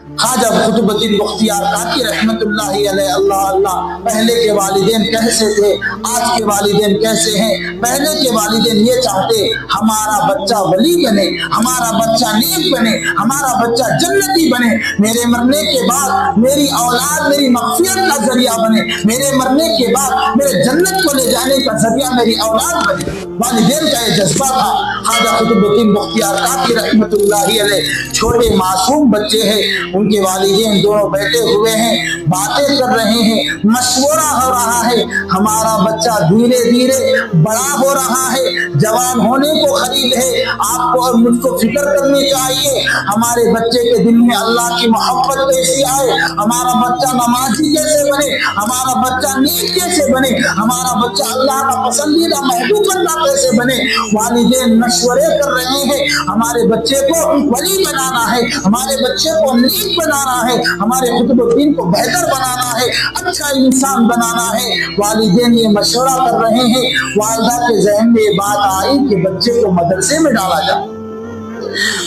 خواجہ قطب الدین بختیار کاکی رحمت اللہ علیہ، اللہ اللہ، پہلے کے والدین کیسے تھے، آج کے والدین کیسے ہیں؟ پہلے کے والدین یہ چاہتے ہمارا بچہ ولی بنے، ہمارا بچہ نیک بنے، ہمارا بچہ جنتی بنے، میرے مرنے کے بعد میری اولاد میری مغفرت کا ذریعہ بنے، میرے مرنے کے بعد میرے جنت کو لے جانے کا ذریعہ میری اولاد بنے۔ والدین کا یہ جذبہ تھا۔ خواجہ قطب الدین بختیار کاکی رحمت اللہ علیہ چھوٹے معصوم بچے ہیں، ان کے والدین دونوں بیٹھے ہوئے ہیں، باتیں کر رہے ہیں، مشورہ ہو رہا ہے۔ ہمارا بچہ دھیرے دھیرے بڑا ہو رہا ہے، جوان ہونے کو قریب ہے، آپ کو اور مجھ کو فکر کرنی چاہیے ہمارے بچے کے دل میں اللہ کی محبت کیسی آئے، ہمارا بچہ نمازی کیسے بنے، ہمارا بچہ نیک کیسے بنے، ہمارا بچہ اللہ کا پسندیدہ محبوب بندہ کیسے بنے۔ والدین مشورے کر رہے ہیں، ہمارے بچے کو ولی بنانا ہے، ہمارے بچے کو نیک بنانا ہے، ہمارے قطب الدین کو بہتر بنانا ہے، اچھا انسان بنانا ہے۔ والدین یہ مشورہ کر رہے ہیں، والدہ کے ذہن میں یہ بات آئی کہ بچے کو مدرسے میں ڈالا جائے،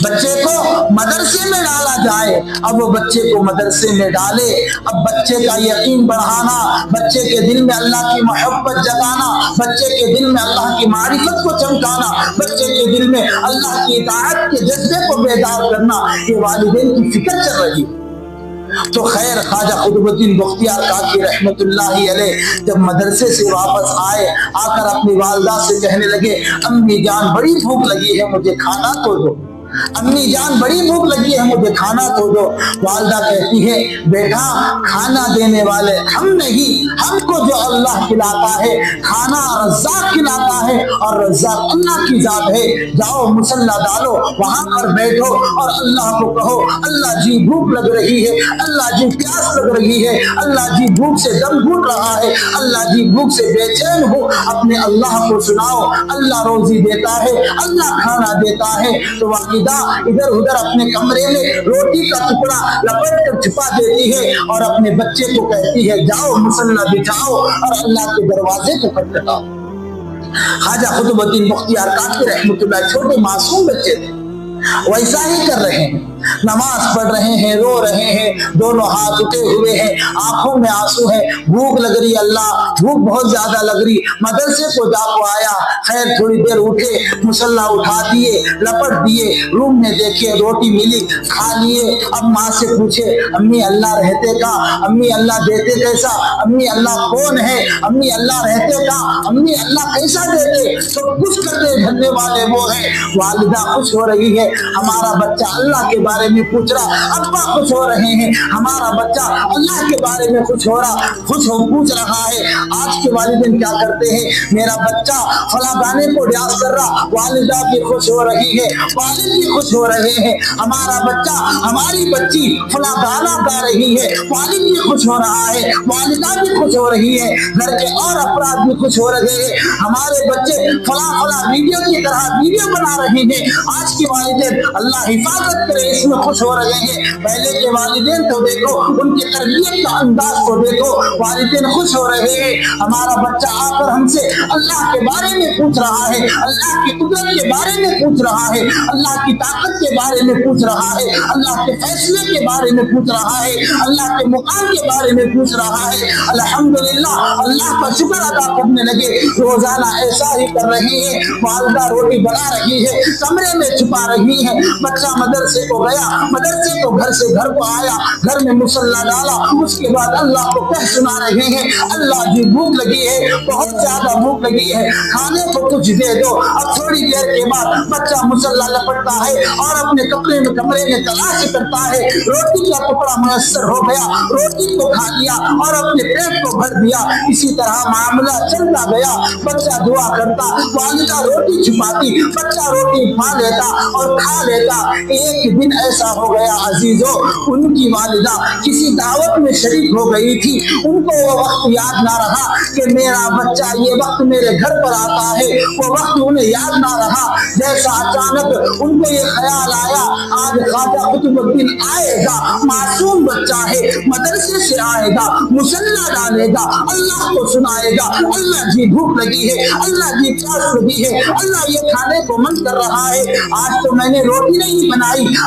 بچے کو مدرسے میں ڈالا جائے۔ اب وہ بچے کو مدرسے میں ڈالے، اب بچے کا یقین بڑھانا، بچے کے دل میں اللہ کی محبت جگانا، بچے کے دل میں اللہ کی معرفت کو چمکانا، بچے کے دل میں اللہ کی اطاعت کے جذبے کو بیدار کرنا، یہ والدین کی فکر چل رہی ہے۔ تو خیر، خواجہ قطب الدین بختیار کاکی رحمت اللہ علیہ جب مدرسے سے واپس آئے، آ کر اپنی والدہ سے کہنے لگے، امی جان بڑی بھوک لگی ہے، مجھے کھانا تو دو، امی جان بڑی بھوک لگی ہے، مجھے کھانا تو دو۔ والدہ کہتی ہے، بیٹا کھانا دینے والے ہم نہیں، ہم کو جو اللہ کھلاتا ہے، کھانا رزاق کھلاتا ہے اور رزاق اللہ کی ذات ہے۔ جاؤ مصلی ڈالو، وہاں پر بیٹھو اور اللہ کو کہو، اللہ جی بھوک لگ رہی ہے، اللہ جی پیاس لگ رہی ہے، اللہ جی بھوک سے دم گھٹ رہا ہے، اللہ جی بھوک سے بے چین ہو، اپنے اللہ کو سناؤ، اللہ روزی دیتا ہے، اللہ کھانا دیتا ہے۔ تو ادھر ادھر اپنے کمرے میں روٹی کا ٹکڑا لپٹ کر چھپا دیتی ہے اور اپنے بچے کو کہتی ہے، جاؤ مصلی بچھاؤ اور اللہ کے دروازے کو کھٹکھٹاؤ۔ خواجہ قطب الدین بختیار کاکی رحمت اللہ چھوٹے معصوم بچے تھے، ویسا ہی کر رہے ہیں، نماز پڑھ رہے ہیں، رو رہے ہیں، دونوں ہاتھ اٹھے ہوئے ہیں، آنکھوں میں آنسو ہے، بھوک لگ رہی، اللہ بھوک بہت زیادہ لگ رہی۔ مدرسے کو جا کو آیا، خیر تھوڑی دیر اٹھے، مصلی اٹھا دیے، لپٹ دیے، روم میں دیکھے روٹی ملی، کھا لیے۔ اب ماں سے پوچھے، امی اللہ رہتے کا، امی اللہ دیتے کیسا، امی اللہ کون ہے، امی اللہ رہتے کا، امی اللہ کیسا دیتے، سب کچھ کرنے دھرنے والے وہ ہیں۔ والدہ خوش ہو رہی ہے، ہمارا بچہ اللہ کے بارے میں پوچھ رہا، ابا خوش ہو رہے ہیں، ہمارا بچہ اللہ کے بارے میں پوچھ رہا ہے۔ آج کے والدین کیا کرتے ہیں، میرا بچہ فلاں گانے کو ڈانس کر رہا، والدہ بھی خوش ہو رہی ہے، والد بھی خوش ہو رہے ہیں، ہمارا بچہ ہماری بچی فلاں گانا گا رہی ہے، والد بھی خوش ہو رہا ہے، والدہ بھی خوش ہو رہی ہے، گھر کے اور افراد بھی خوش ہو رہے ہیں، ہمارے بچے فلاں ویڈیو کی طرح ویڈیو بنا رہے ہیں۔ آج کے والدین اللہ حفاظت کرے اس میں خوش ہو رہے ہیں۔ پہلے کے والدین تو دیکھو، ان کی تربیت کا انداز کو دیکھو، والدین خوش ہو رہے ہیں، ہمارا بچہ آ کر ہم سے اللہ کے بارے میں پوچھ رہا ہے، اللہ کی قدرت کے بارے میں پوچھ رہا ہے، اللہ کی طاقت کے بارے میں پوچھ رہا ہے، اللہ کے فیصلے کے بارے میں پوچھ رہا ہے، اللہ کے مقام کے بارے میں پوچھ رہا ہے۔ الحمدللہ، اللہ کا شکر ادا کرنے لگے۔ روزانہ ایسا ہی کر رہی ہے، والدہ روٹی بنا رہی ہے، کمرے میں چھپا رہی ہے، بچہ مدرسے کو گیا، مدرسے کو گھر سے گھر کو آیا، گھر میں مصلی ڈالا، اس کے بعد اللہ کو کہہ سنا رہے ہیں، اللہ جی بھوک لگی ہے، بہت زیادہ بھوک لگی ہے، کھانے کو کچھ دے دو۔ اب تھوڑی دیر کے بعد بچہ مصلی لپٹتا ہے اور اپنے کمرے میں تلاش کرتا ہے، روٹی کا ٹکڑا میسر ہو گیا، روٹی کو کھا لیا اور اپنے پیٹ کو بھر دیا۔ اسی طرح معاملہ چلتا گیا، بچہ دعا کرتا، والدہ روٹی چھپاتی، بچہ روٹی پا لیتا اور کھا لیتا۔ ایک دن ایسا ہو گیا عزیزو، ان کی والدہ کسی دعوت میں شریک ہو گئی تھی، ان کو وہ وقت یاد نہ رہا کہ میرا بچہ یہ وقت میرے گھر پر آتا ہے، وہ وقت انہیں یاد نہ رہا۔ جیسا اچانک ان کو یہ خیال آیا، آج خواجہ قطب الدین آئے گا، معصوم بچہ ہے، مدرسے سے آئے گا، مصلی ڈالے گا، اللہ کو سنائے گا، اللہ جی بھوک لگی ہے، اللہ جی پیاس لگی ہے، اللہ یہ کھانے کو من کر رہا ہے، آج تو میں نے روٹی نہیں بنائی،